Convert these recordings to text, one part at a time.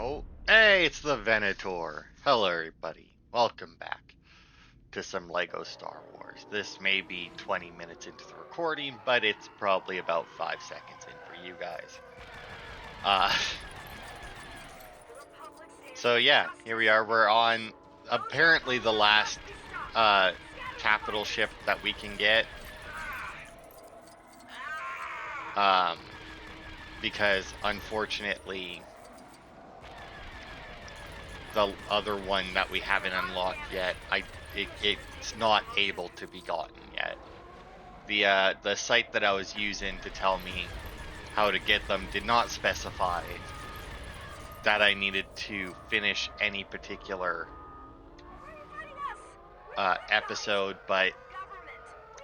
Oh, hey, it's the Venator. Hello, everybody. Welcome back to some Lego Star Wars. This may be 20 minutes into the recording, but it's probably about 5 seconds in for you guys. So yeah, here we are. We're on apparently the last capital ship that we can get. Because unfortunately, the other one that we haven't unlocked yet, it's not able to be gotten yet. The site that I was using to tell me how to get them did not specify that I needed to finish any particular episode, but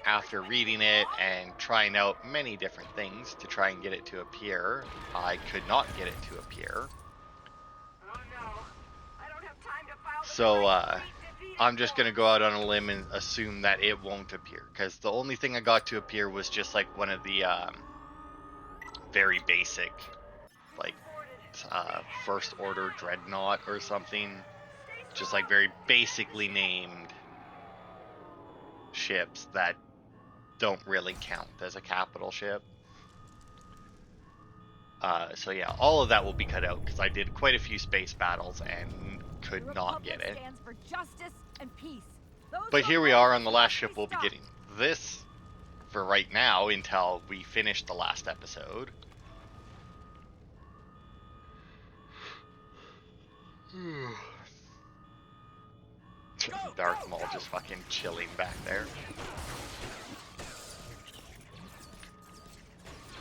after reading it and trying out many different things to try and get it to appear, I could not get it to appear. So I'm just going to go out on a limb and assume that it won't appear, because the only thing I got to appear was just like one of the very basic, like first order dreadnought or something, just like very basically named ships that don't really count as a capital ship. So yeah, all of that will be cut out because I did quite a few space battles and could not get it. Stands for justice and peace. But here we are on the last ship we'll be getting. This, for right now, until we finish the last episode. Darth Maul just fucking chilling back there.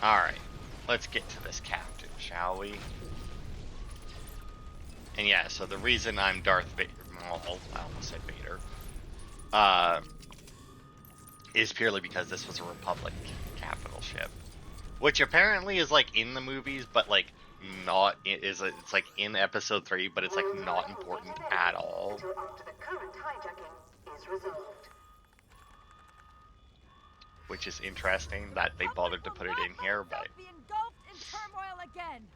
Alright, let's get to this captain, shall we? And yeah, so the reason I'm Darth Vader, I almost said Vader, is purely because this was a Republic capital ship. Which apparently is like in the movies, but like not, it's like in episode 3, but it's like not important at all. Which is interesting that they bothered to put it in here, but Be engulfed in turmoil again.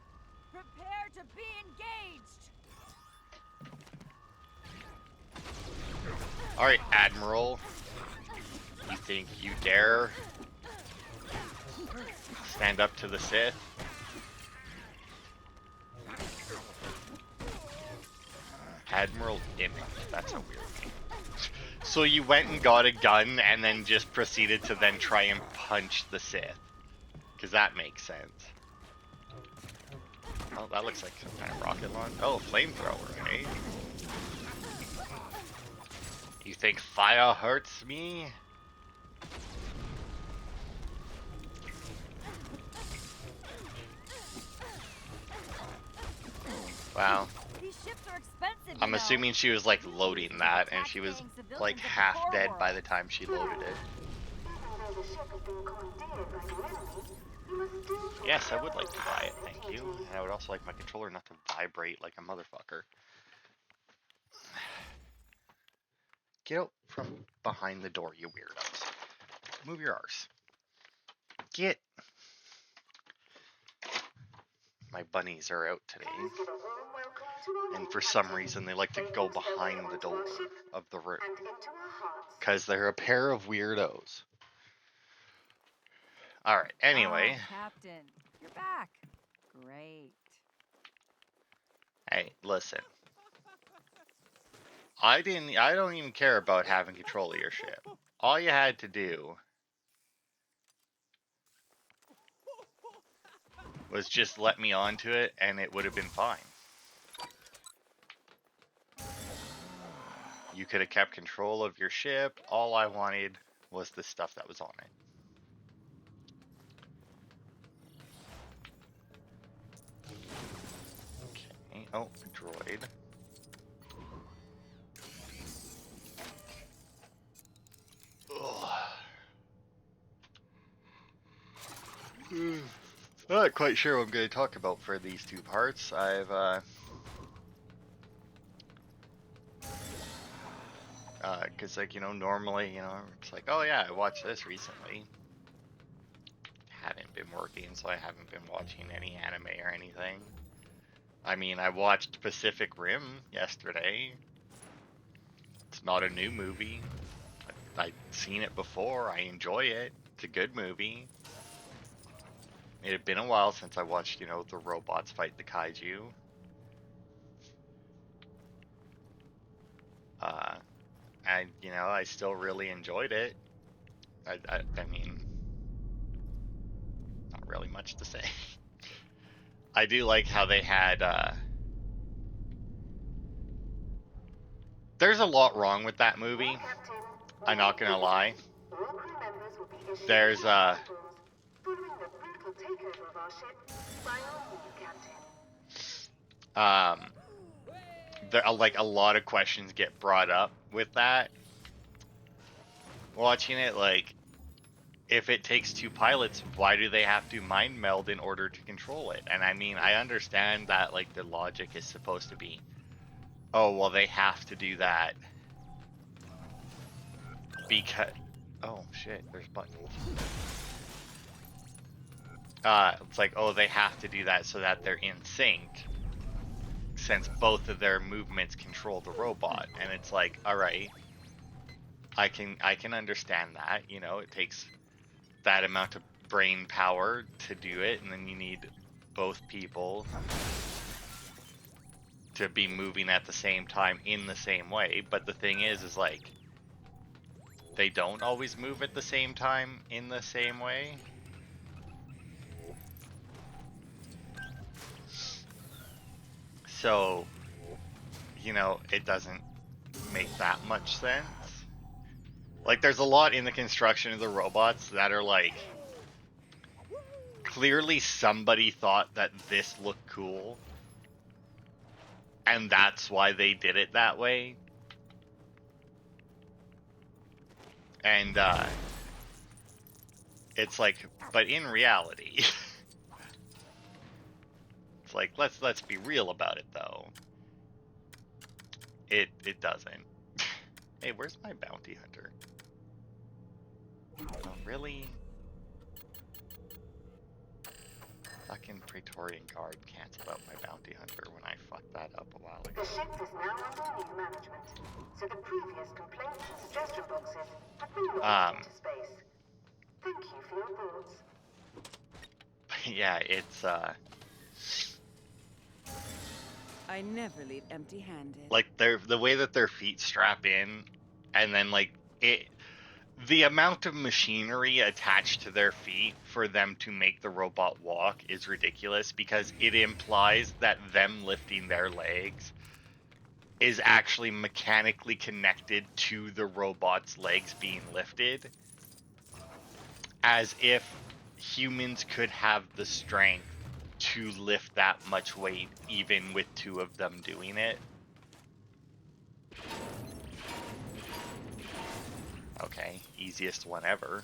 Prepare to be engaged. Alright, Admiral. You think you dare stand up to the Sith? Admiral Imp. That's a weird name. So you went and got a gun and then just proceeded to then try and punch the Sith. Because that makes sense. Oh, that looks like some kind of rocket launch. Oh, flamethrower, eh? You think fire hurts me? Wow. These ships are expensive. I'm assuming she was like loading that and she was like half dead by the time she loaded it. Yes, I would like to buy it, thank you. And I would also like my controller not to vibrate like a motherfucker. Get out from behind the door, you weirdos. Move your arse. Get. My bunnies are out today. And for some reason they like to go behind the door of the room. Because they're a pair of weirdos. Alright, anyway. Oh, Captain, you're back. Great. Hey, listen. I don't even care about having control of your ship. All you had to do was just let me onto it and it would have been fine. You could have kept control of your ship. All I wanted was the stuff that was on it. Okay. Oh, droid. Ugh. Not quite sure what I'm going to talk about for these two parts. Because like, you know, normally, you know, it's like, oh yeah, I watched this recently. Haven't been working, so I haven't been watching any anime or anything. I mean, I watched Pacific Rim yesterday. It's not a new movie. I'd seen it before. I enjoy it. It's a good movie. It had been a while since I watched, the robots fight the kaiju. And, I still really enjoyed it. I mean, not really much to say. I do like how they had, there's a lot wrong with that movie. I'm not gonna lie. There's, there are like a lot of questions get brought up with that. Watching it, like, if it takes two pilots, why do they have to mind meld in order to control it? And I mean, I understand that, like, the logic is supposed to be, oh, well, they have to do that because, oh shit, there's buttons. It's like, oh, they have to do that so that they're in sync, since both of their movements control the robot. And it's like, all right, I can understand that. It takes that amount of brain power to do it, and then you need both people to be moving at the same time in the same way. But the thing is like, they don't always move at the same time in the same way. So, it doesn't make that much sense. Like, there's a lot in the construction of the robots that are like, clearly somebody thought that this looked cool, and that's why they did it that way. And it's like, but in reality, it's like, let's be real about it though. It doesn't. Hey, where's my bounty hunter? Oh, really? Fucking Praetorian Guard canceled out my bounty hunter when I fucked that up a while ago. The ship is now under new management, so the previous complaints and suggestion boxes have been moved into space. Thank you for your thoughts. Yeah, it's I never leave empty-handed. like the way that their feet strap in, and then like the amount of machinery attached to their feet for them to make the robot walk is ridiculous, because it implies that them lifting their legs is actually mechanically connected to the robot's legs being lifted, as if humans could have the strength to lift that much weight even with two of them doing it. Okay, easiest one ever.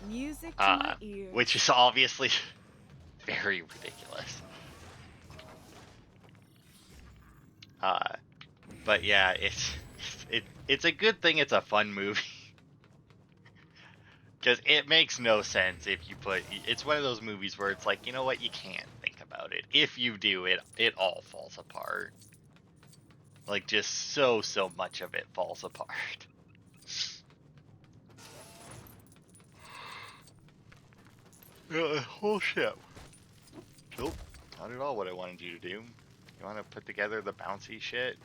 Music to my ears. Which is obviously very ridiculous. But yeah, it's a good thing it's a fun movie. Because it makes no sense if you it's one of those movies where it's like, you know what, you can't think about it. If you do, it all falls apart. Like, just so much of it falls apart. Oh shit. Nope, not at all what I wanted you to do. You want to put together the bouncy shit?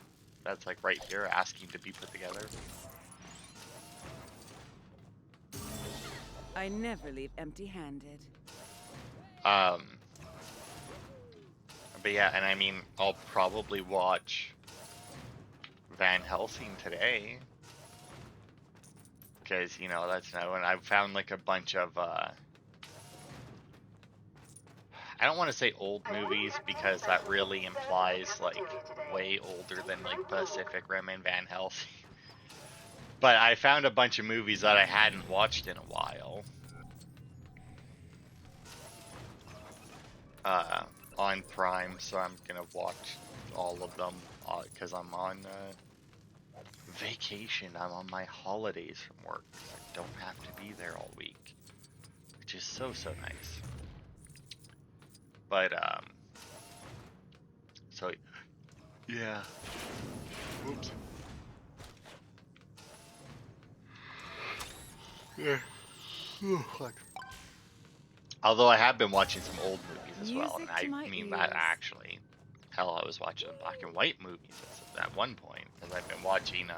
That's like right here asking to be put together. I never leave empty-handed. But yeah, and I mean, I'll probably watch Van Helsing today. Because, that's no, and I've found like a bunch of, I don't want to say old movies, because that really implies like way older than like Pacific Rim and Van Helsing. But I found a bunch of movies that I hadn't watched in a while. On Prime, so I'm gonna watch all of them, because I'm on vacation. I'm on my holidays from work. I don't have to be there all week, which is so nice. But So, yeah. Oops. Yeah. Fuck. Although I have been watching some old movies as well, and Music I to my mean that ears. actually. Hell, I was watching black and white movies at one point, because I've been watching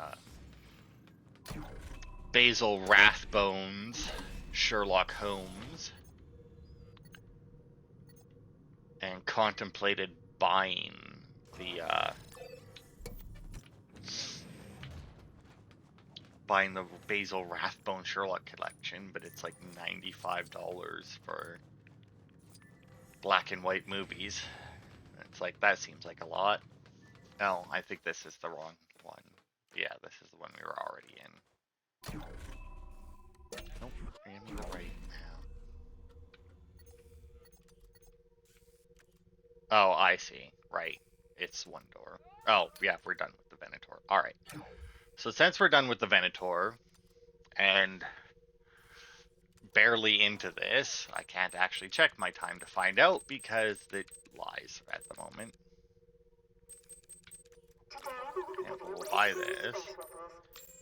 Basil Rathbone's Sherlock Holmes, and contemplated buying the Basil Rathbone Sherlock collection, but it's like $95 for black and white movies. It's like, that seems like a lot. Oh, I think this is the wrong one. Yeah, this is the one we were already in. Nope, in the right now. Oh, I see. Right. It's one door. Oh, yeah, we're done with the Venator. Alright. So since we're done with the Venator, and barely into this, I can't actually check my time to find out because it lies at the moment. And we'll buy this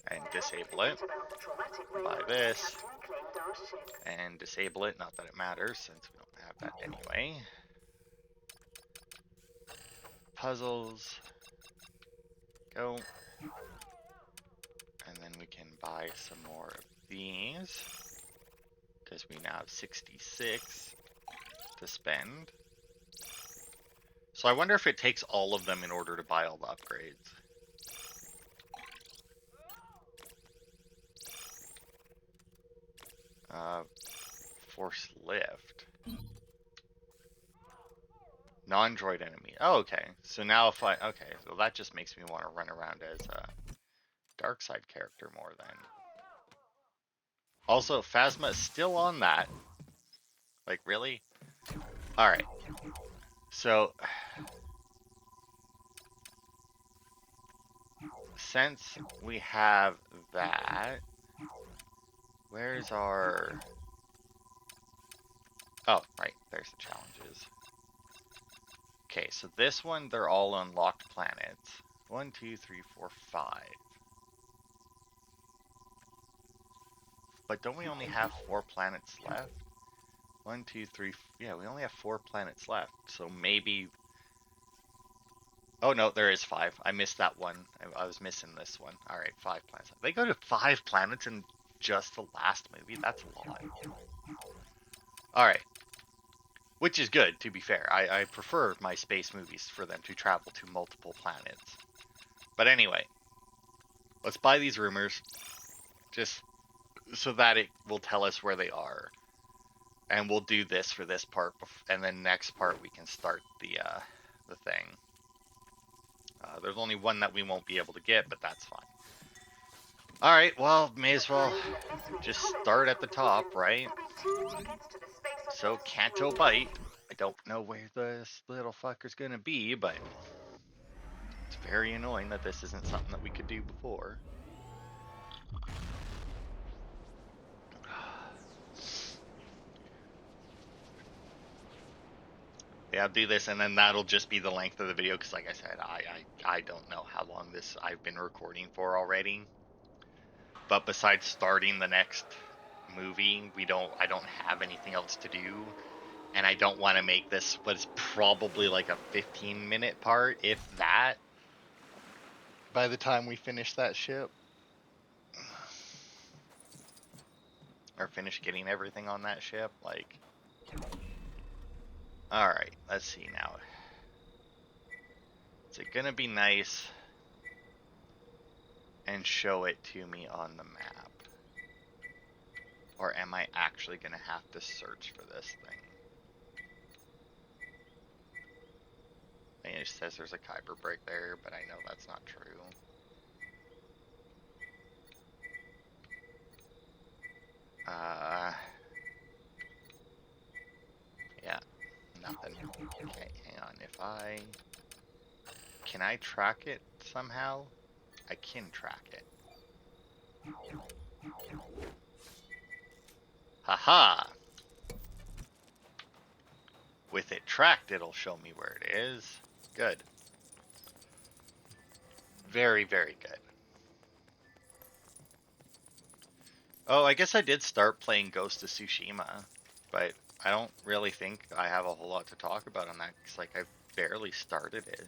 and disable it. Buy this and disable it. Not that it matters since we don't have that anyway. Puzzles. Go. And then we can buy some more of these, because we now have 66 to spend. So I wonder if it takes all of them in order to buy all the upgrades. Force lift. Non-droid enemy. Oh, okay. So now if I... Okay, so that just makes me want to run around as a dark side character more then. Also, Phasma is still on that. Like, really? Alright. So... since we have that... Where's our... Oh, right. There's the challenges. Okay, so this one, they're all unlocked planets. 1, 2, 3, 4, 5. But don't we only have 4 planets left? 1, 2, 3... Yeah, we only have 4 planets left. So maybe... Oh, no, there is 5. I missed that one. I was missing this one. Alright, 5 planets. They go to 5 planets in just the last movie? That's a lot. Alright. Which is good, to be fair. I prefer my space movies for them to travel to multiple planets. But anyway, let's buy these rumors, just so that it will tell us where they are. And we'll do this for this part, and then next part we can start the thing. There's only one that we won't be able to get, but that's fine. Alright, well, may as well just start at the top, right? So, Canto Bite. I don't know where this little fucker's gonna be, but it's very annoying that this isn't something that we could do before. Yeah, I'll do this, and then that'll just be the length of the video, because like I said, I don't know how long this I've been recording for already. But besides starting the next movie, I don't have anything else to do. And I don't want to make this what is probably like a 15-minute part, if that, by the time we finish that ship. Or finish getting everything on that ship, like... Alright, let's see now. Is it gonna be nice and show it to me on the map? Or am I actually gonna have to search for this thing? It says there's a Kyber break there, but I know that's not true. Yeah, nothing. Okay, hang on. Can I track it somehow? I can track it. Haha! With it tracked, it'll show me where it is. Good. Very, very good. Oh, I guess I did start playing Ghost of Tsushima, but I don't really think I have a whole lot to talk about on that, because, like, I've barely started it.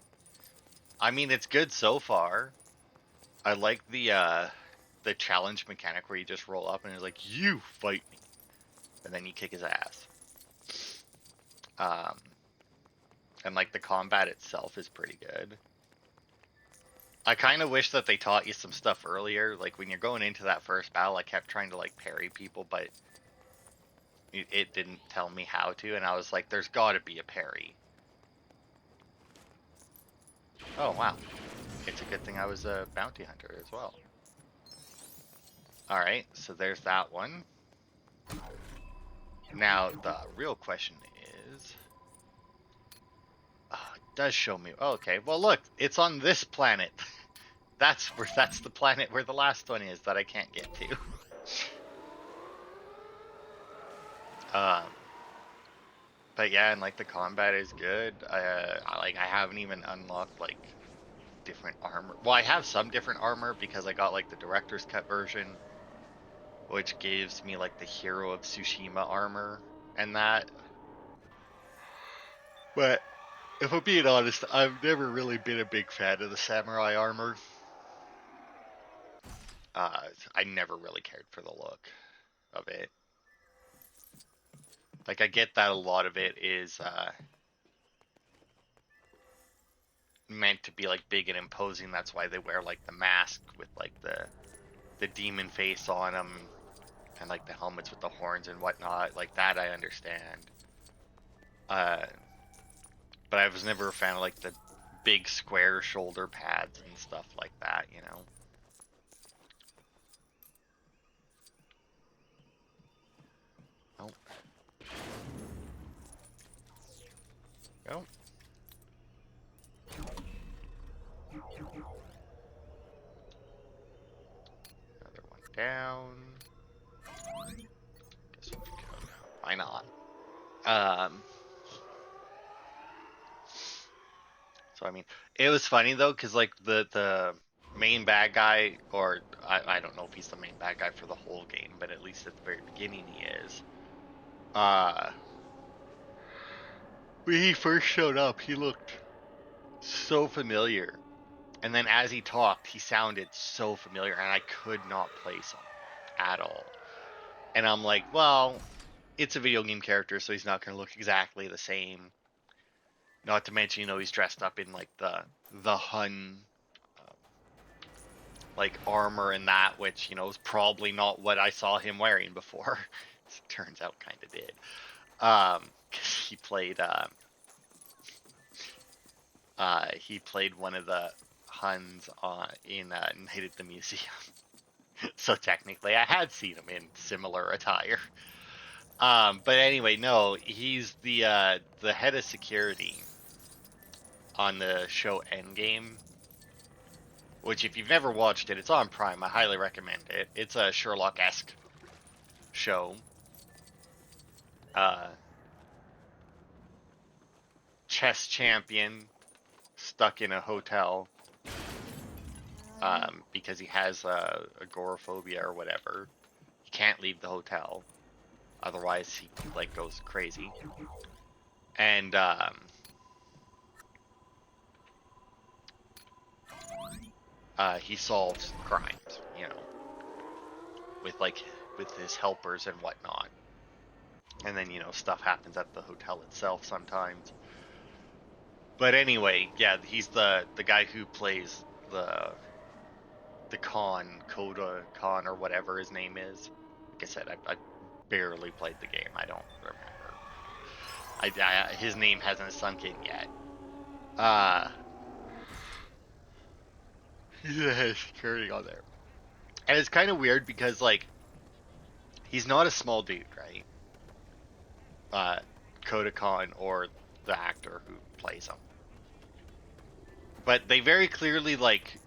I mean, it's good so far. I like the challenge mechanic where you just roll up and it's like, you fight me, and then you kick his ass. Um, and like the combat itself is pretty good. I kind of wish that they taught you some stuff earlier. Like when you're going into that first battle, I kept trying to like parry people, but it didn't tell me how to, and I was like, there's got to be a parry. Oh wow, it's a good thing I was a bounty hunter as well. Alright, so there's that one. Now, the real question is... it does show me... Oh, okay, well look, it's on this planet. That's the planet where the last one is that I can't get to. But yeah, and like the combat is good. I haven't even unlocked like different armor. Well, I have some different armor because I got like the director's cut version, which gives me like the Hero of Tsushima armor and that. But if I'm being honest, I've never really been a big fan of the samurai armor. I never really cared for the look of it. Like, I get that a lot of it is meant to be like big and imposing. That's why they wear like the mask with like the demon face on them, and like the helmets with the horns and whatnot. Like that, I understand. But I was never a fan of like the big square shoulder pads and stuff like that, you know. Oh. Oh. Another one down. Guess we'll go. Why not? So I mean, it was funny though, cause like the main bad guy, or I don't know if he's the main bad guy for the whole game, but at least at the very beginning he is. When he first showed up, he looked so familiar. And then as he talked, he sounded so familiar, and I could not place him at all. And I'm like, well, it's a video game character, so he's not going to look exactly the same. Not to mention, you know, he's dressed up in like the Hun like armor and that, which, you know, is probably not what I saw him wearing before. Turns out kind of did. 'Cause he played one of the Huns in Night at the Museum. So technically I had seen him in similar attire. But anyway, no, he's the head of security on the show Endgame, which if you've never watched it, it's on Prime. I highly recommend it. It's a Sherlock-esque show. Chess champion stuck in a hotel because he has agoraphobia or whatever. He can't leave the hotel, otherwise he like goes crazy. And he solves crimes, you know, with his helpers and whatnot. And then, you know, stuff happens at the hotel itself sometimes. But anyway, yeah, he's the guy who plays the Coda Khan, or whatever his name is. Like I said, I barely played the game. I don't remember. His name hasn't sunk in yet. He's the head of security on there. And it's kind of weird because, like, he's not a small dude, right? Coda Khan, or the actor who plays him. But they very clearly, like,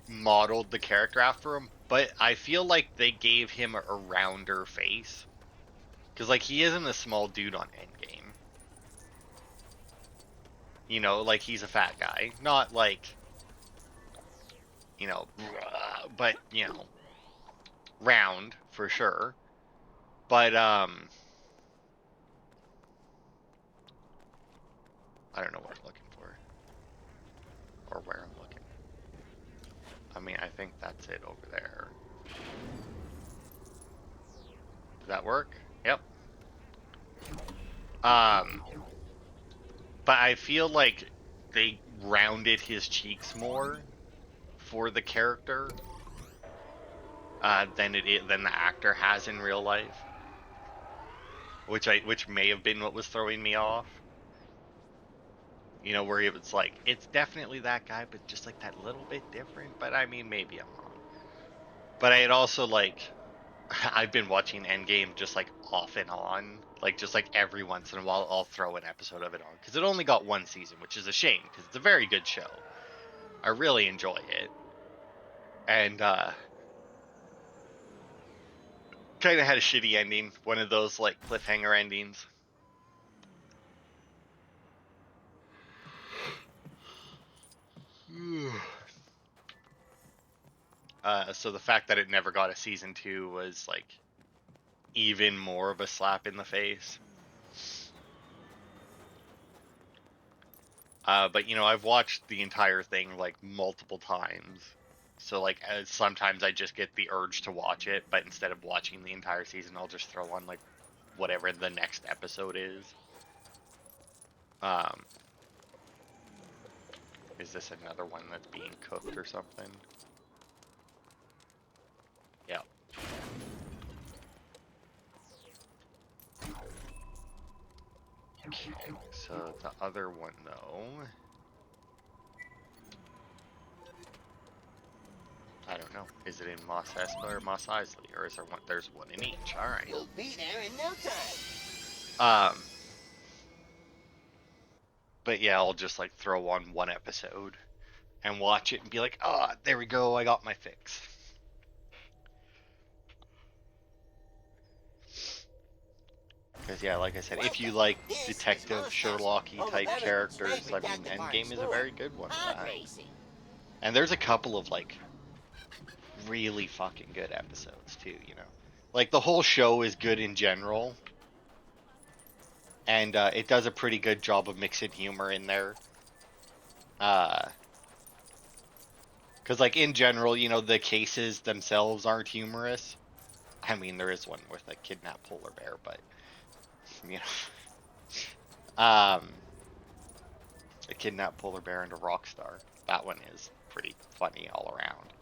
modeled the character after him, but I feel like they gave him a rounder face. Because, like, he isn't a small dude on Endgame. You know, like, he's a fat guy. Not, like, but round for sure. But I don't know what I'm looking for or where I'm looking. I mean, I think that's it over there. Does that work? Yep. But I feel like they rounded his cheeks more for the character than the actor has in real life, which may have been what was throwing me off. Where it was like, it's definitely that guy, but just like that little bit different. But I mean, maybe I'm wrong. But I had also I've been watching Endgame just like off and on, like just like every once in a while I'll throw an episode of it on because it only got one season, which is a shame because it's a very good show. I really enjoy it, and kind of had a shitty ending, one of those like cliffhanger endings. So the fact that it never got a season 2 was like even more of a slap in the face. But I've watched the entire thing like multiple times. So like sometimes I just get the urge to watch it, but instead of watching the entire season, I'll just throw on like whatever the next episode is. Is this another one that's being cooked or something? Yeah. Okay, so the other one though, I don't know. Is it in Moss Espa or Moss Isley, or is there one? There's one in each. All right. You'll be there in no time. But yeah, I'll just like throw on one episode and watch it and be like, ah, oh, there we go, I got my fix. Because yeah, like I said, if you like detective Sherlock-y type characters, I mean, Endgame is a very good one for that. And there's a couple of like really fucking good episodes too, Like the whole show is good in general. And it does a pretty good job of mixing humor in there. Because like in general, the cases themselves aren't humorous. I mean, there is one with a kidnapped polar bear, but a kidnapped polar bear and a rock star. That one is pretty funny all around.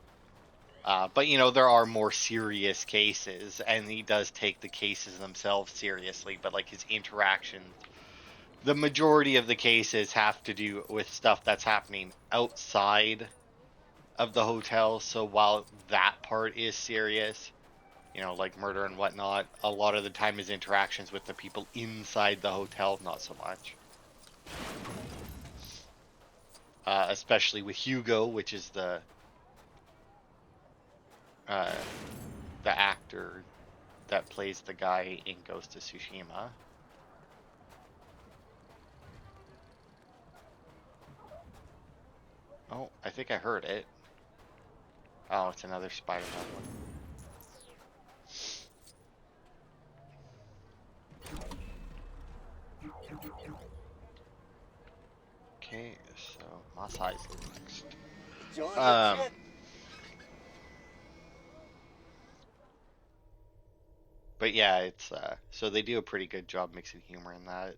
But there are more serious cases, and he does take the cases themselves seriously. But like his interactions, the majority of the cases have to do with stuff that's happening outside of the hotel. So while that part is serious, like murder and whatnot, a lot of the time his interactions with the people inside the hotel, not so much. Especially with Hugo, which is the actor that plays the guy in Ghost of Tsushima. Oh, I think I heard it. Oh, it's another Spider-Man one. Okay, so Moss Isley next. But yeah, it's so they do a pretty good job mixing humor in that.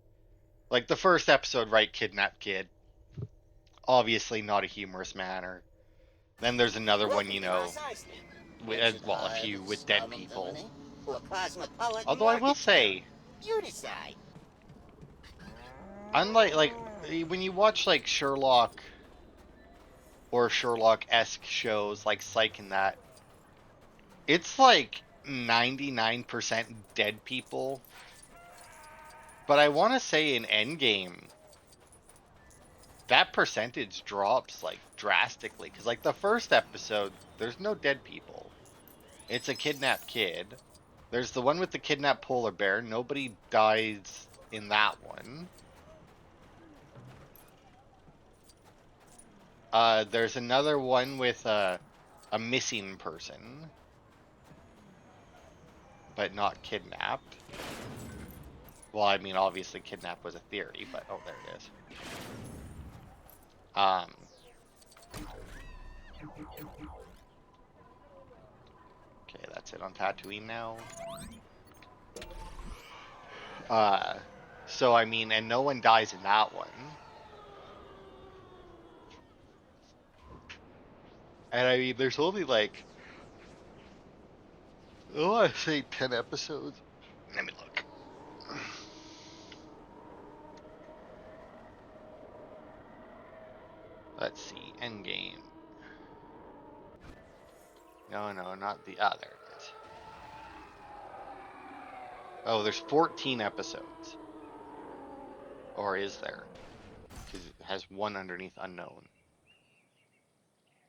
Like the first episode, right? Kidnapped kid. Obviously not a humorous manner. Then there's another one, with, well, a few with dead people. Although I will say, You decide. unlike like when you watch like Sherlock or Sherlock-esque shows like Psych and that, it's like 99% dead people. But I want to say in Endgame, that percentage drops like drastically. Because like the first episode, there's no dead people. It's a kidnapped kid. There's the one with the kidnapped polar bear. Nobody dies in that one. There's another one with a missing person, but not kidnapped. Well, I mean, obviously kidnap was a theory, but oh, there it is. Okay, that's it on Tatooine now. So I mean, and no one dies in that one. And I mean, there's only like, oh, I say 10 episodes. Let me look. Let's see, Endgame. No, not the, there it is. Oh, there's 14 episodes. Or is there? Because it has one underneath unknown.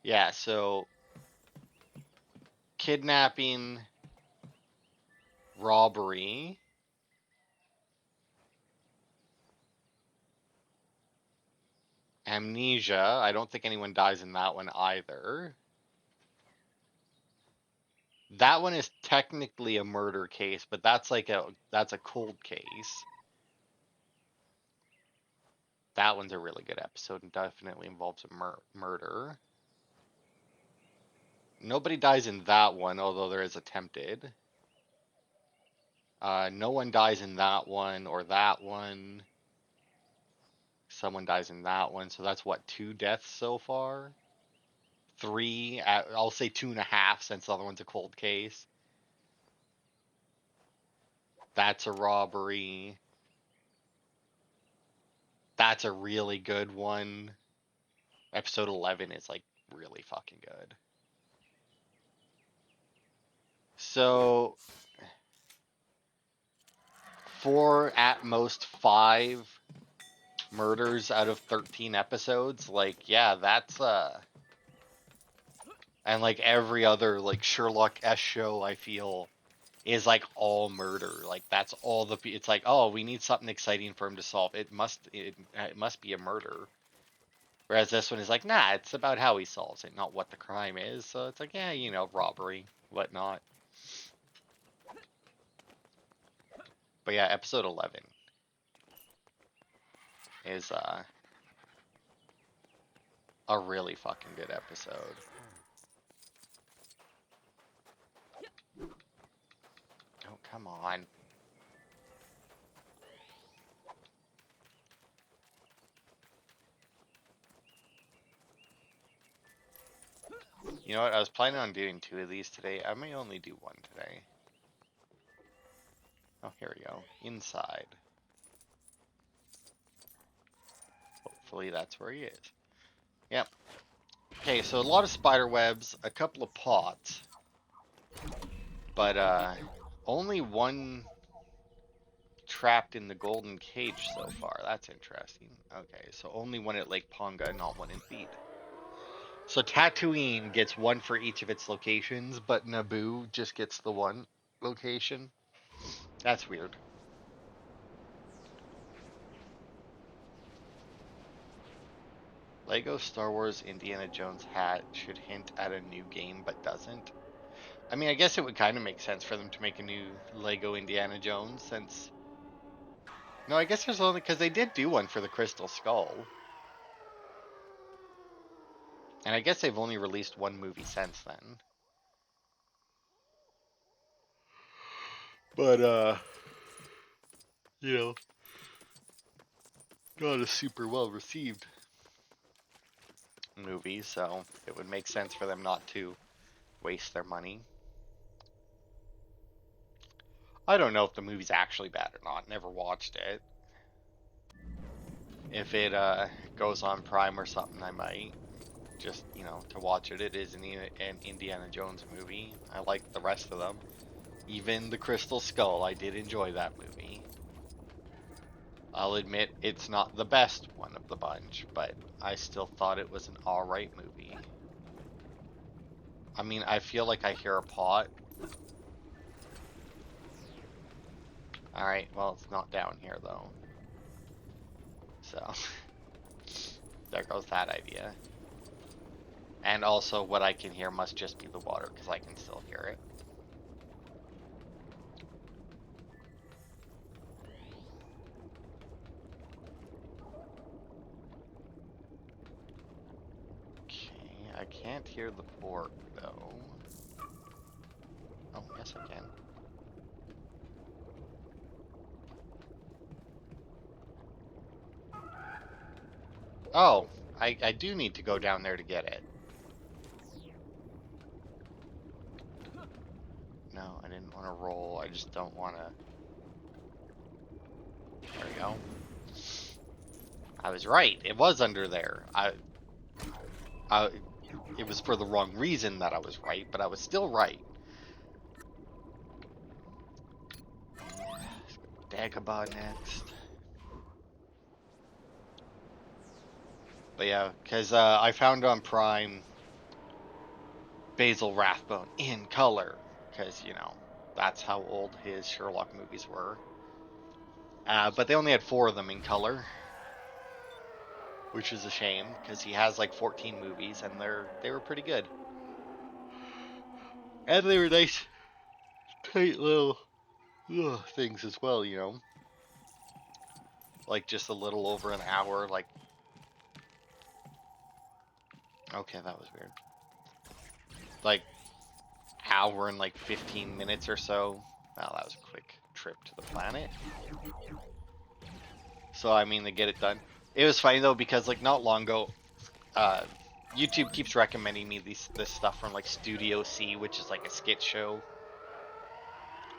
Yeah, so kidnapping, robbery, amnesia. I don't think anyone dies in that one either. That one is technically a murder case, but that's like that's a cold case. That one's a really good episode and definitely involves a murder. Nobody dies in that one, although there is attempted. No one dies in that one or that one. Someone dies in that one, so that's what, 2 deaths so far? 3, I'll say 2.5 since the other one's a cold case. That's a robbery. That's a really good one. Episode 11 is like really fucking good. So, for at most 5 murders out of 13 episodes, like, yeah, that's, and like every other, like, Sherlock-esque show, I feel, is like all murder. Like, that's all it's like, oh, we need something exciting for him to solve. It must be a murder. Whereas this one is like, nah, it's about how he solves it, not what the crime is. So it's like, yeah, you know, robbery, whatnot. But yeah, episode 11 is a really fucking good episode. Oh, come on. You know what? I was planning on doing 2 of these today. I may only do 1 today. Oh, here we go. Inside. Hopefully that's where he is. Yep. Okay, so a lot of spider webs, a couple of pots. But, only 1 trapped in the golden cage so far. That's interesting. Okay, so only 1 at Lake Ponga, not 1 in Theed. So Tatooine gets 1 for each of its locations, but Naboo just gets the 1 location. That's weird. Lego Star Wars Indiana Jones hat should hint at a new game, but doesn't. I mean, I guess it would kind of make sense for them to make a new Lego Indiana Jones, since... No, I guess there's only... Because they did do one for the Crystal Skull. And I guess they've only released 1 movie since then. But, you know, not a super well received movie, so it would make sense for them not to waste their money. I don't know if the movie's actually bad or not. Never watched it. If it goes on Prime or something, I might just, you know, to watch it. It is an Indiana Jones movie. I like the rest of them. Even the Crystal Skull, I did enjoy that movie. I'll admit it's not the best one of the bunch, but I still thought it was an alright movie. I mean, I feel like I hear a pot. Alright, well, it's not down here, though. So, there goes that idea. And also what I can hear must just be the water, because I can still hear it. Okay, I can't hear the porg, though. Oh, yes I can. Oh, I do need to go down there to get it. No, I didn't want to roll. I just don't want to. There we go. I was right. It was under there. It was for the wrong reason that I was right, but I was still right. Dagobah next. But yeah, because I found on Prime Basil Rathbone in color, because, you know, that's how old his Sherlock movies were. But they only had 4 of them in color, which is a shame, because he has like 14 movies, and they were pretty good. And they were nice, tight little things as well, you know. Like just a little over an hour, like... Okay, that was weird. Like, hour and like 15 minutes or so. Well, that was a quick trip to the planet. So, I mean, to get it done. It was funny, though, because, like, not long ago, YouTube keeps recommending me this stuff from, like, Studio C, which is, like, a skit show.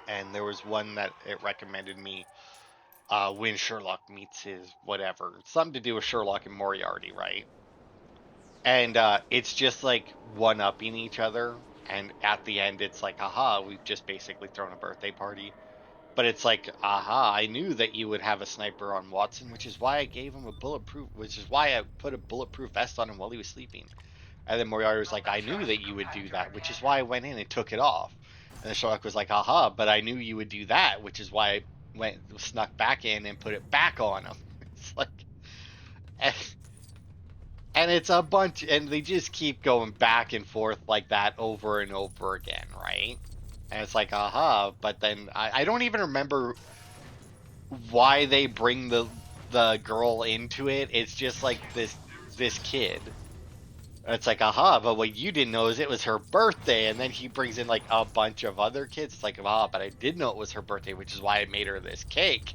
And there was one that it recommended me, when Sherlock meets his whatever. Something to do with Sherlock and Moriarty, right? And it's just, like, one-upping each other. And at the end, it's like, aha, we've just basically thrown a birthday party. But it's like, aha, I knew that you would have a sniper on Watson, which is why I gave him which is why I put a bulletproof vest on him while he was sleeping. And then Moriarty was like, I knew that you would do that, which is why I went in and took it off. And then Sherlock was like, aha, but I knew you would do that, which is why I snuck back in and put it back on him. It's like, and it's a bunch, and they just keep going back and forth like that over and over again, right? And it's like, aha, but then I don't even remember why they bring the girl into it. It's just like this kid. It's like, aha, but what you didn't know is it was her birthday, and then he brings in like a bunch of other kids. It's like, aha, but I did know it was her birthday, which is why I made her this cake.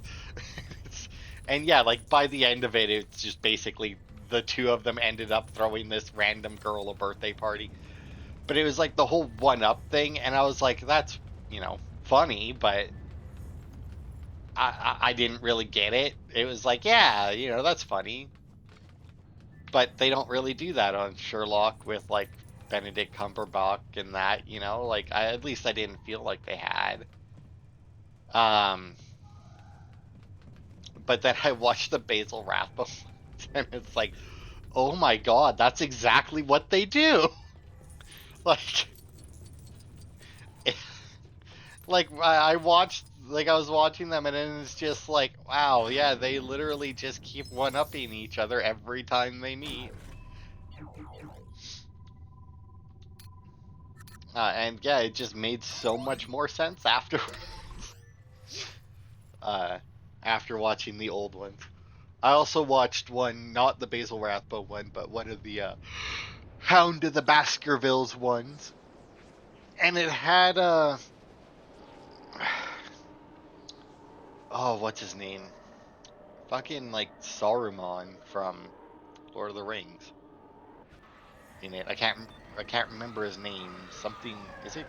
And yeah, like by the end of it, it's just basically the two of them ended up throwing this random girl a birthday party. But it was like the whole one-up thing, and I was like, that's, you know, funny, but I didn't really get it. It was like, yeah, you know, that's funny. But they don't really do that on Sherlock with, like, Benedict Cumberbatch and that, you know? Like, at least I didn't feel like they had. But then I watched the Basil Rathbone and it's like, oh my god, that's exactly what they do! Like... Like, I watched, like, I was watching them, and then it's just like, wow, yeah, they literally just keep one-upping each other every time they meet. And yeah, it just made so much more sense afterwards. After watching the old ones. I also watched one, not the Basil Rathbone one, but one of the Hound of the Baskervilles ones. And it had, oh, what's his name? Fucking, like, Saruman from Lord of the Rings in it. I can't remember his name. Something, is it?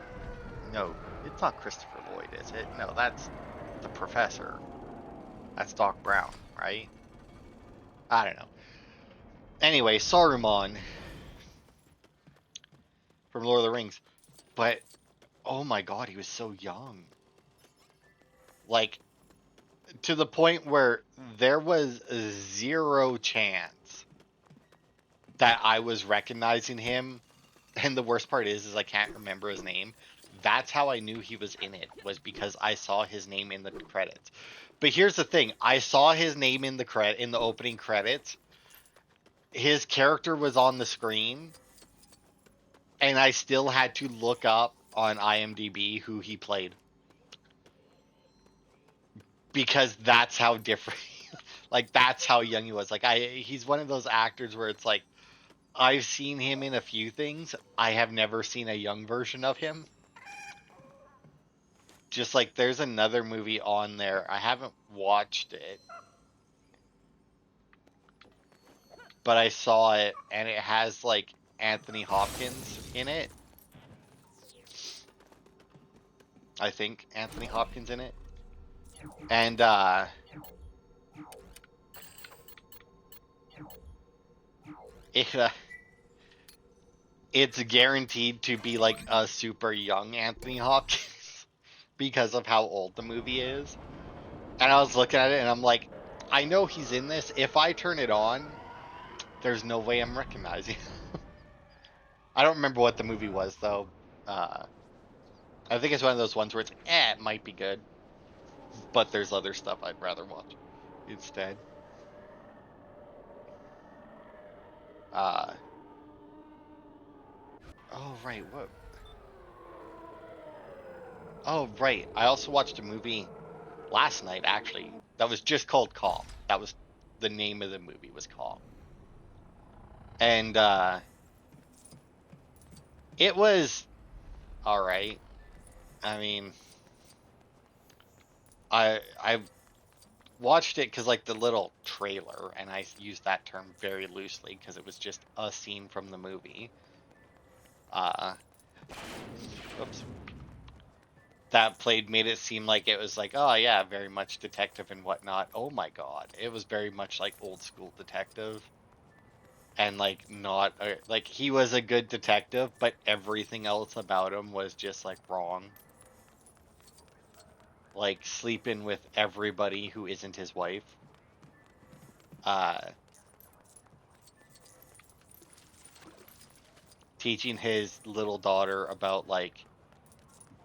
No, it's not Christopher Lloyd, is it? No, that's the professor. That's Doc Brown, right? I don't know. Anyway, Saruman from Lord of the Rings. But oh my god, he was so young. Like, to the point where there was zero chance that I was recognizing him. And the worst part is I can't remember his name. That's how I knew he was in it, was because I saw his name in the credits. But here's the thing, I saw his name in the opening credits. His character was on the screen, And I still had to look up on IMDb who he played. Because that's how different, like, that's how young he was. Like, he's one of those actors where it's like, I've seen him in a few things. I have never seen a young version of him. Just like there's another movie on there. I haven't watched it, but I saw it and it has like Anthony Hopkins in it. I think Anthony Hopkins in it. And it it's guaranteed to be like a super young Anthony Hopkins because of how old the movie is. And I was looking at it and I'm like, I know he's in this. If I turn it on, there's no way I'm recognizing. I don't remember what the movie was though. I think it's one of those ones where it's it might be good, but there's other stuff I'd rather watch instead. Uh oh right, what? Oh right, I also watched a movie last night actually that was just called Cop. That was the name of the movie was Cop, and it was all right. I mean, I watched it because like the little trailer, and I use that term very loosely because it was just a scene from the movie. Oops. That played made it seem like it was like, oh yeah, very much detective and whatnot. Oh my god, it was very much like old school detective, and like not like he was a good detective, but everything else about him was just like wrong. Like sleeping with everybody who isn't his wife. Uh, Teaching his little daughter about like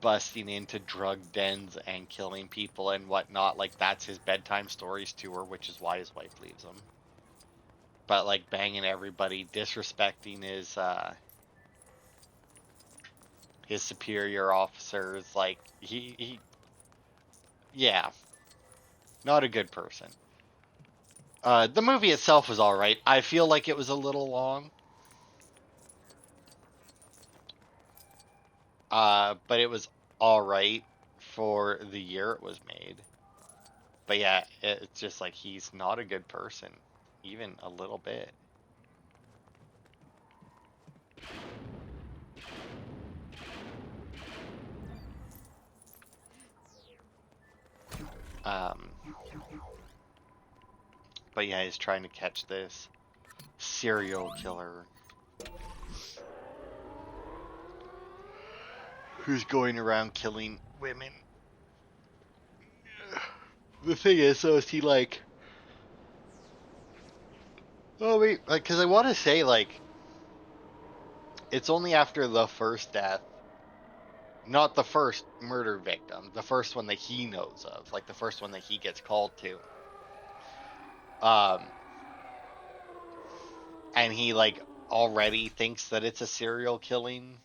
busting into drug dens and killing people and whatnot. Like that's his bedtime stories to her, which is why his wife leaves him. But like banging everybody, disrespecting his superior officers, like he yeah, not a good person. The movie itself was all right. I feel like it was a little long. But it was all right for the year it was made. But yeah, it's just like he's not a good person, even a little bit. Um, but yeah, he's trying to catch this serial killer who's going around killing women. The thing is, so is he like? Oh wait, like, cause I want to say like, it's only after the first death, not the first murder victim, the first one that he knows of, like the first one that he gets called to. Um, and he like already thinks that it's a serial killing.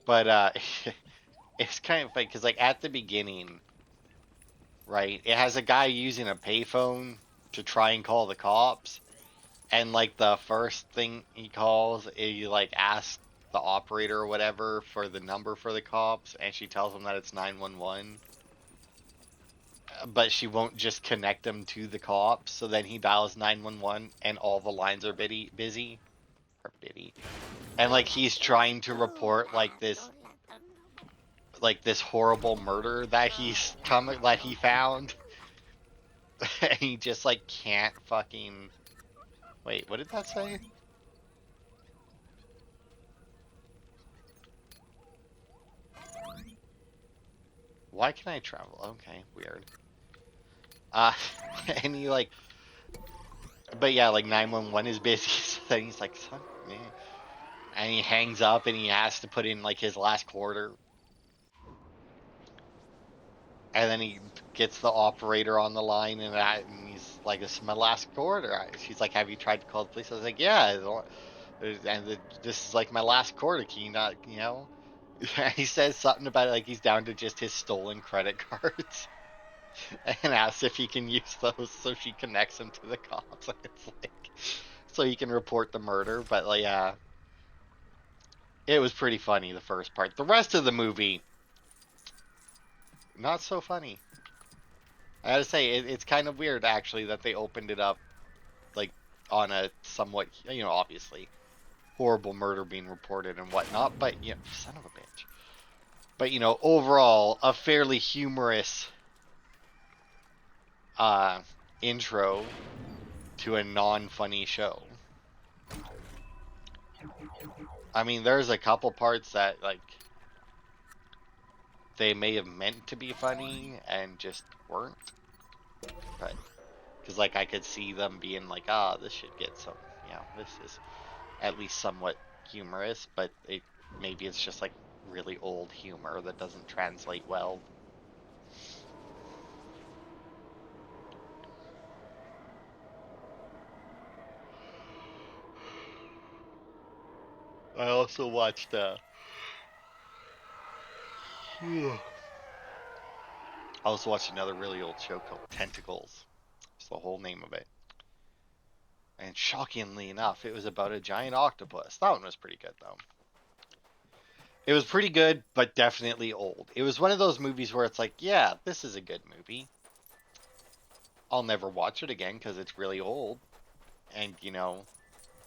But it's kind of funny because like at the beginning, right, it has a guy using a payphone to try and call the cops, and like the first thing he calls, he like asks the operator or whatever for the number for the cops, and she tells him that it's 911. But she won't just connect him to the cops, so then he dials 911 and all the lines are busy or bitty. And like he's trying to report like this horrible murder that he found. And he just like can't fucking wait, what did that say? Why can I travel? Okay, weird. Uh and he like but yeah, like 911 is busy, so then he's like, son, man. And he hangs up and he has to put in like his last quarter. And then he gets the operator on the line and he's like, this is my last quarter. She's like, have you tried to call the police? I was like, yeah. This is like my last quarter. Can you not, you know? He says something about it, like he's down to just his stolen credit cards, and asks if he can use those, so she connects him to the cops. It's like, so he can report the murder. But like, yeah, it was pretty funny, the first part. The rest of the movie, not so funny. I gotta say, it's kind of weird actually that they opened it up like on a somewhat, you know, obviously horrible murder being reported and whatnot. But you know, son of a bitch. But you know, overall, a fairly humorous intro to a non-funny show. I mean, there's a couple parts that like they may have meant to be funny and just weren't. But because like I could see them being like, ah, this should get some, you know, this is at least somewhat humorous, but maybe it's just like really old humor that doesn't translate well. I also watched another really old show called Tentacles. It's the whole name of it. And shockingly enough, it was about a giant octopus. That one was pretty good though. It was pretty good, but definitely old. It was one of those movies where it's like, yeah, this is a good movie. I'll never watch it again because it's really old. And, you know,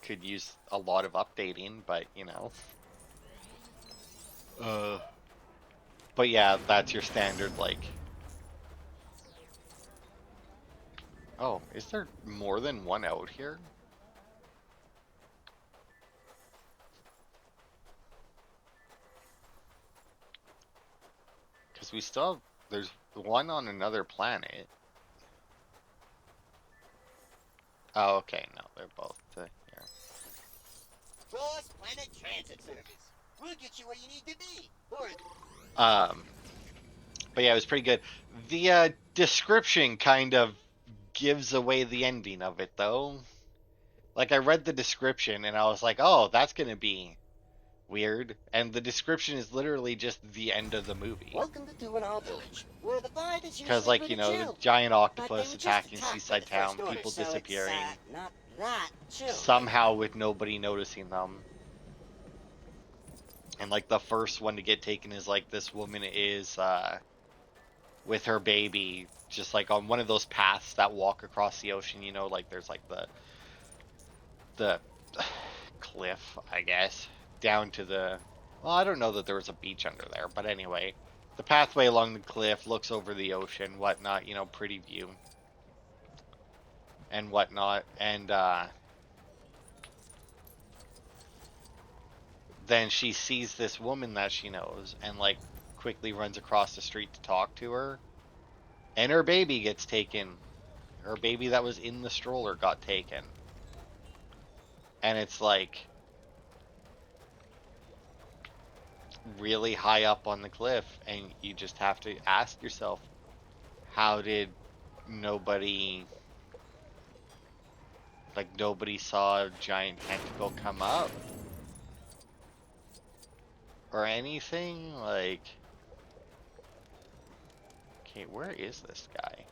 could use a lot of updating, but, you know. But yeah, that's your standard, like... Oh, is there more than one out here? Because we still have... There's one on another planet. Oh, okay, no, they're both here. Cross-planet transit service. We'll get you where you need to be. But yeah, it was pretty good. The description kind of gives away the ending of it, though. Like, I read the description, and I was like, oh, that's gonna be weird. And the description is literally just the end of the movie. Welcome to Two-and-All Village, where the vibe is Because, usually like, you know, chill. the giant octopus But attacking Seaside Town, people so disappearing, it's, not that chill. somehow with nobody noticing them. And, like, the first one to get taken is, like, this woman is, with her baby, just, like, on one of those paths that walk across the ocean, you know, like, there's, like, the cliff, I guess, down to the... Well, I don't know that there was a beach under there, but anyway. The pathway along the cliff looks over the ocean, whatnot, you know, pretty view. And whatnot, and, then she sees this woman that she knows, and, like, quickly runs across the street to talk to her. And her baby gets taken. Her baby that was in the stroller got taken. And it's, like... really high up on the cliff, and you just have to ask yourself, how did nobody, like, nobody saw a giant tentacle come up or anything? Like, okay, where is this guy?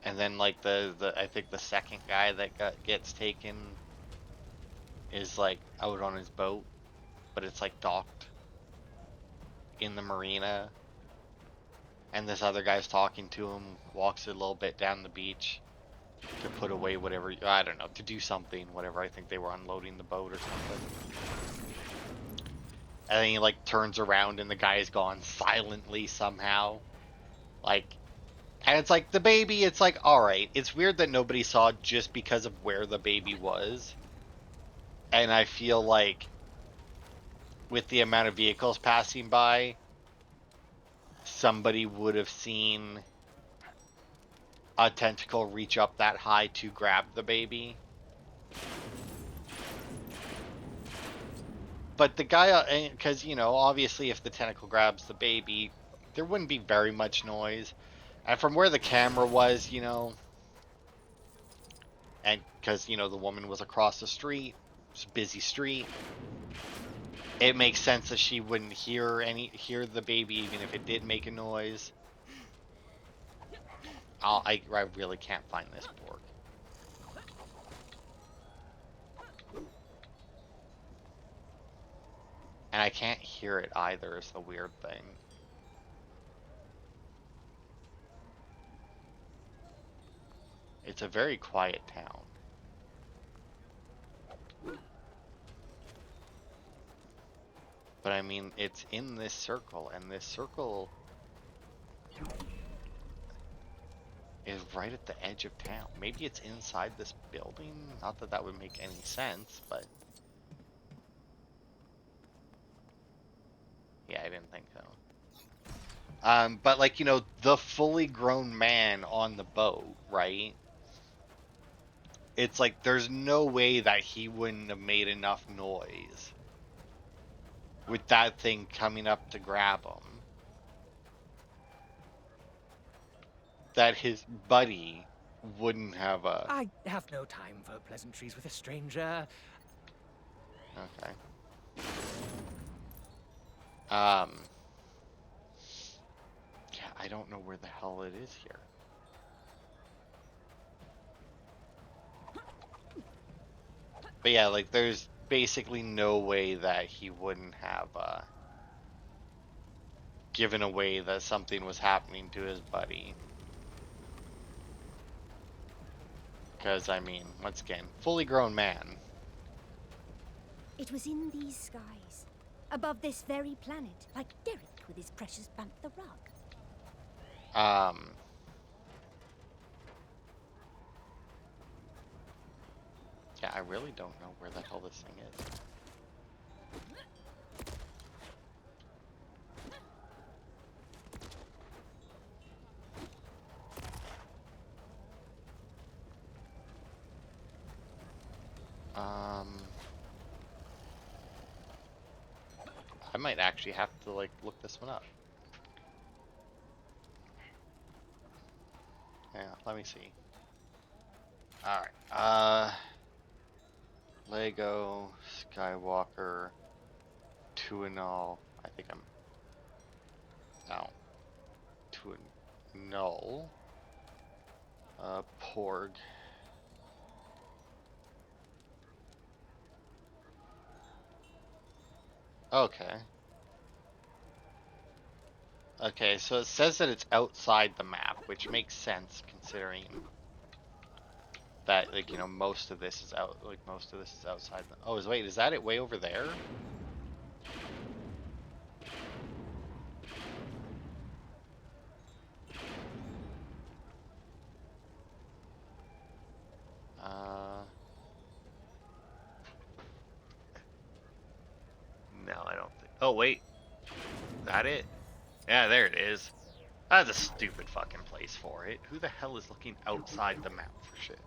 And then, like, I think the second guy that gets taken is, like, out on his boat, but it's, like, docked in the marina. And this other guy's talking to him, walks a little bit down the beach to put away whatever, I don't know, to do something, whatever. I think they were unloading the boat or something. And then he, like, turns around and the guy's gone silently somehow. Like... And it's like, the baby, it's like, alright, it's weird that nobody saw it just because of where the baby was. And I feel like, with the amount of vehicles passing by, somebody would have seen a tentacle reach up that high to grab the baby. But the guy, because, you know, obviously if the tentacle grabs the baby, there wouldn't be very much noise. And from where the camera was, you know, and because, you know, the woman was across the street, it's a busy street, it makes sense that she wouldn't hear the baby even if it did make a noise. I really can't find this porg. And I can't hear it either, is the weird thing. It's a very quiet town. But I mean, it's in this circle, and this circle is right at the edge of town. Maybe it's inside this building? Not that that would make any sense, but... yeah, I didn't think so. But like, you know, the fully grown man on the boat, right? It's like, there's no way that he wouldn't have made enough noise with that thing coming up to grab him, that his buddy wouldn't have a... I have no time for pleasantries with a stranger. Okay. Yeah, I don't know where the hell it is here. But yeah, like, there's basically no way that he wouldn't have given away that something was happening to his buddy. Because, I mean, once again, fully grown man. It was in these skies, above this very planet, like Derek with his precious bantha rug. Yeah, I really don't know where the hell this thing is. I might actually have to, like, look this one up. Yeah, let me see. Alright, Lego, Skywalker, Tuanul. I think I'm... no. Tuanul. Porg. Okay. Okay, so it says that it's outside the map, which makes sense considering that, like, you know, most of this is outside the... oh, wait, is that it way over there? No, I don't think... oh, wait. Is that it? Yeah, there it is. That's a stupid fucking place for it. Who the hell is looking outside the map for shit?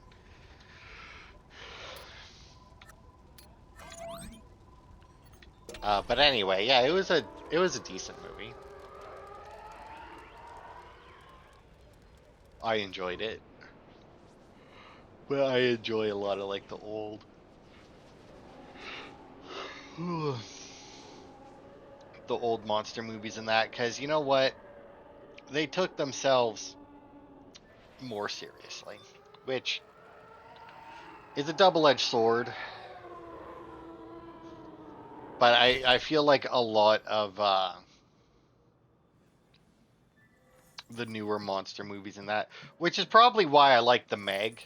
But anyway, yeah, it was a decent movie. I enjoyed it. But I enjoy a lot of, like, the old... the old monster movies and that, because you know what? They took themselves more seriously, which is a double-edged sword. But I feel like a lot of the newer monster movies and that, which is probably why I like The Meg,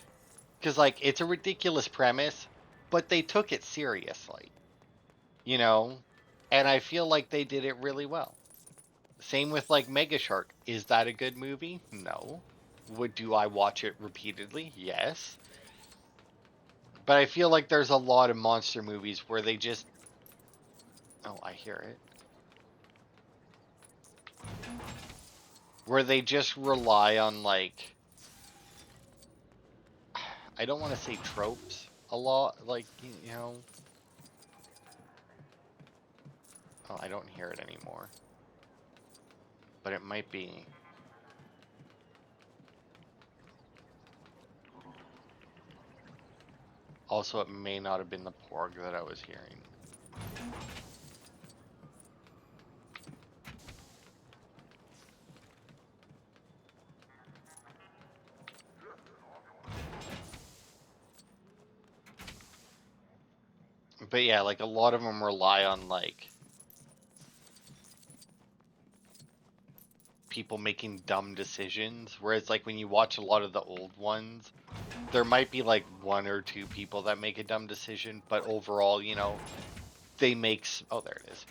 because, like, it's a ridiculous premise, but they took it seriously, you know, and I feel like they did it really well. Same with, like, Mega Shark. Is that a good movie? No. Do I watch it repeatedly? Yes. But I feel like there's a lot of monster movies where they just... oh, I hear it. Where they just rely on, like... I don't want to say tropes. a lot, like, you know. Oh, I don't hear it anymore. But it might be. Also, it may not have been the porg that I was hearing. But yeah, like a lot of them rely on like people making dumb decisions, whereas like when you watch a lot of the old ones, there might be like one or two people that make a dumb decision, but overall, you know, they make oh, there it is.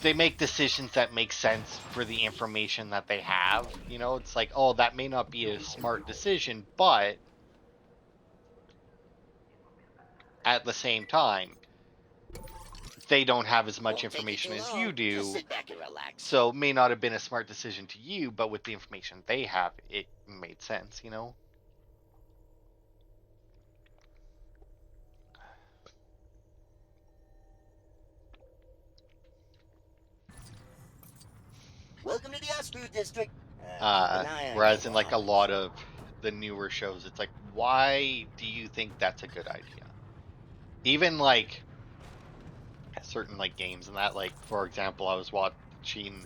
They make decisions that make sense for the information that they have. You know, it's like, oh, that may not be a smart decision, but at the same time, they don't have as much information as you do. Just sit back and relax. So it may not have been a smart decision to you, but with the information they have, it made sense, you know? Welcome to the Osprey District. Keep an eye on Whereas you in like a all. lot of the newer shows, it's like, why do you think that's a good idea? Even like certain like games and that, like for example, I was watching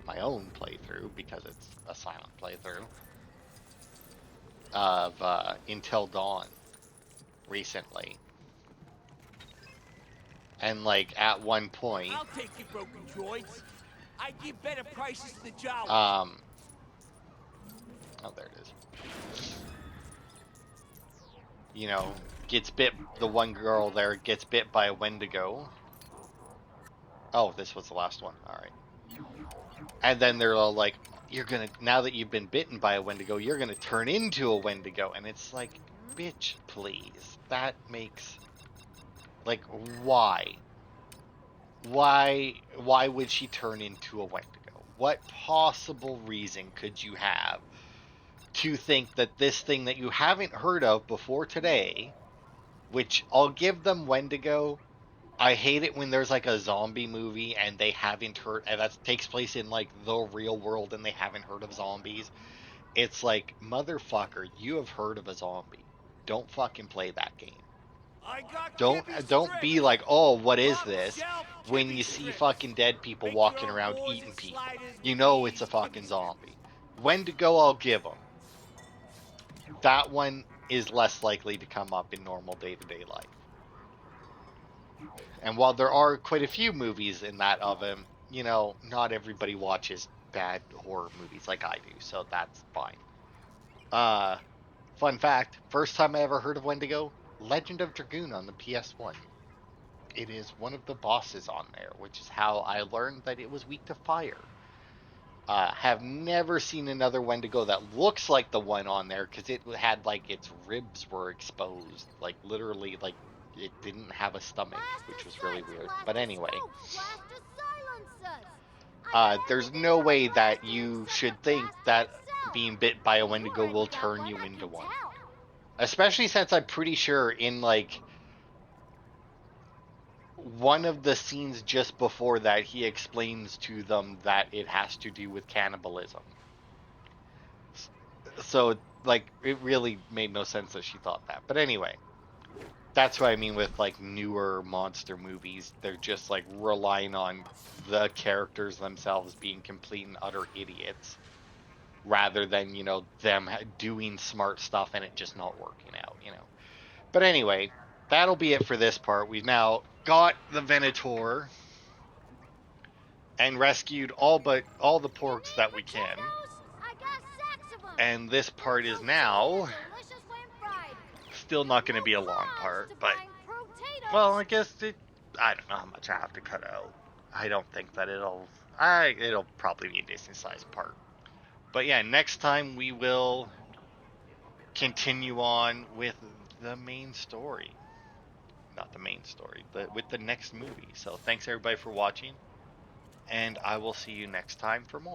my own playthrough because it's a silent playthrough of Until Dawn recently, and like at one point, I'll take your broken droids. I give better prices to the Jawas. oh, there it is. You know, gets bit. The one girl there gets bit by a Wendigo. Oh, this was the last one. All right. And then they're all like, "You're gonna now that you've been bitten by a Wendigo, you're gonna turn into a Wendigo." And it's like, bitch, please. That makes like why? Why would she turn into a Wendigo? What possible reason could you have to think that this thing that you haven't heard of before today, which I'll give them Wendigo. I hate it when there's like a zombie movie and they haven't heard, and that takes place in like the real world and they haven't heard of zombies. It's like, motherfucker, you have heard of a zombie. Don't fucking play that game. I got Don't be like, oh, what is this? When you see fucking dead people walking around eating people, you know it's a fucking zombie. Wendigo, I'll give them. That one is less likely to come up in normal day-to-day life. And while there are quite a few movies in that of him, you know, not everybody watches bad horror movies like I do, so that's fine. Fun fact, first time I ever heard of Wendigo, Legend of Dragoon on the PS1. It is one of the bosses on there, which is how I learned that it was weak to fire. Have never seen another Wendigo that looks like the one on there, because it had like its ribs were exposed, like literally, like it didn't have a stomach, which was really weird. But anyway, there's no way that you should think that being bit by a Wendigo will turn you into one. Especially since I'm pretty sure in like one of the scenes just before that, he explains to them that it has to do with cannibalism. So, like, it really made no sense that she thought that. But anyway, that's what I mean with, like, newer monster movies. They're just, like, relying on the characters themselves being complete and utter idiots, rather than, you know, them doing smart stuff and it just not working out, you know. But anyway, that'll be it for this part. We've now got the Venator and rescued all the porgs that we can. And this part is now still not going to be a long part, but well, I guess I don't know how much I have to cut out. I don't think that it'll probably be a decent sized part. But yeah, next time we will continue on with the main story. Not the main story, but with the next movie. So thanks everybody for watching, and I will see you next time for more.